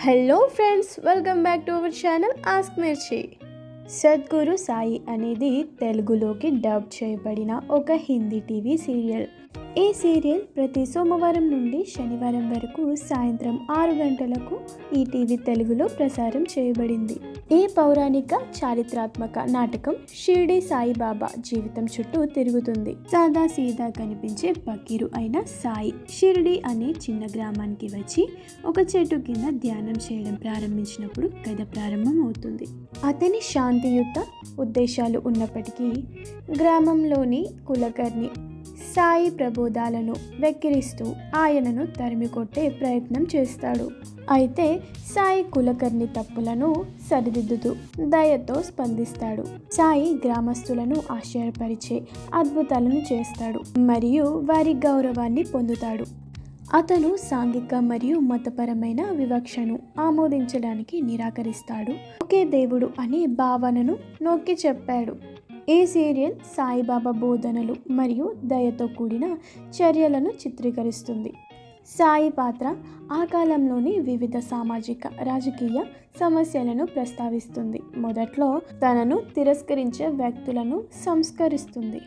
Hello friends, welcome back to our channel ask మిర్చి. సద్గురు సాయి అనేది తెలుగులోకి డబ్ చేయబడిన ఒక హిందీ టీవీ సీరియల్. ఈ సీరియల్ ప్రతి సోమవారం నుండి శనివారం వరకు సాయంత్రం 6 గంటలకు ఈటీవీ తెలుగులో ప్రసారం చేయబడింది. ఈ పౌరాణిక చారిత్రాత్మక నాటకం షిర్డీ సాయిబాబా జీవితం చుట్టూ తిరుగుతుంది. సాదా సీదా కనిపించే ఫకీరు అయిన సాయి షిర్డీ అనే చిన్న గ్రామానికి వచ్చి ఒక చెట్టు కింద ధ్యానం చేయడం ప్రారంభించినప్పుడు కథ ప్రారంభం అవుతుంది. అతని శాంతియుత ఉద్దేశాలు ఉన్నప్పటికీ గ్రామంలోని కులకర్ణి సాయి ప్రబోధాలను వెక్కిరిస్తూ ఆయనను తరిమికొట్టే ప్రయత్నం చేస్తాడు. అయితే సాయి కులకర్ణి తప్పులను సరిదిద్దుతూ దయతో స్పందిస్తాడు. సాయి గ్రామస్తులను ఆశ్చర్యపరిచే అద్భుతాలను చేస్తాడు మరియు వారి గౌరవాన్ని పొందుతాడు. అతను సాంఘిక మరియు మతపరమైన వివక్షను ఆమోదించడానికి నిరాకరిస్తాడు. ఒకే దేవుడు అనే భావనను నొక్కి చెప్పాడు. ఈ సీరియల్ సాయిబాబా బోధనలు మరియు దయతో కూడిన చర్యలను చిత్రీకరిస్తుంది. సాయి పాత్ర ఆ కాలంలోని వివిధ సామాజిక రాజకీయ సమస్యలను ప్రస్తావిస్తుంది. మొదట్లో తనను తిరస్కరించే వ్యక్తులను సంస్కరిస్తుంది.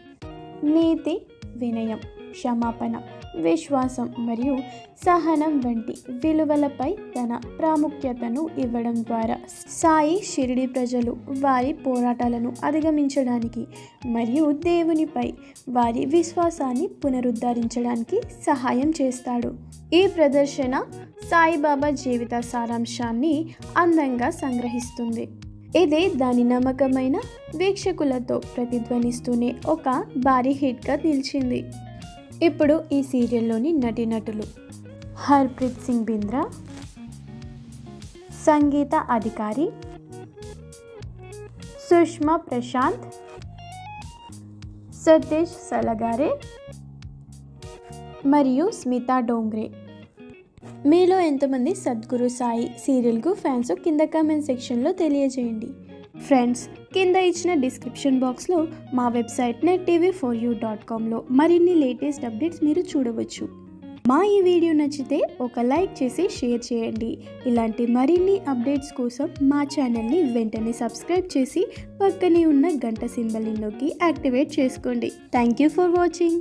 నీతి, వినయం, క్షమాపణ, విశ్వాసం మరియు సహనం వంటి విలువలపై తన ప్రాముఖ్యతను ఇవ్వడం ద్వారా సాయి షిరిడి ప్రజలు వారి పోరాటాలను అధిగమించడానికి మరియు దేవునిపై వారి విశ్వాసాన్ని పునరుద్ధరించడానికి సహాయం చేస్తాడు. ఈ ప్రదర్శన సాయిబాబా జీవిత సారాంశాన్ని అందంగా సంగ్రహిస్తుంది. ఇది దాని నమ్మకమైన వీక్షకులతో ప్రతిధ్వనిస్తూనే ఒక భారీ హిట్గా నిలిచింది. ఇప్పుడు ఈ సీరియల్లోని నటీనటులు: హర్ప్రీత్ సింగ్ బింద్రా, సంగీత అధికారి, సుష్మా ప్రశాంత్, సతీష్ సలగారే మరియు స్మితా డోంగ్రే. మీలో ఎంతమంది సద్గురు సాయి సీరియల్కు ఫ్యాన్స్ కింద కామెంట్ సెక్షన్లో తెలియజేయండి. ఫ్రెండ్స్, కింద ఇచ్చిన డిస్క్రిప్షన్ బాక్స్లో మా వెబ్సైట్ nettv4u.comలో మరిన్ని లేటెస్ట్ అప్డేట్స్ మీరు చూడవచ్చు. మా ఈ వీడియో నచ్చితే ఒక లైక్ చేసి షేర్ చేయండి. ఇలాంటి మరిన్ని అప్డేట్స్ కోసం మా ఛానల్ని వెంటనే సబ్స్క్రైబ్ చేసి పక్కనే ఉన్న గంట సింబల్ని నొక్కి యాక్టివేట్ చేసుకోండి. Thank you for watching.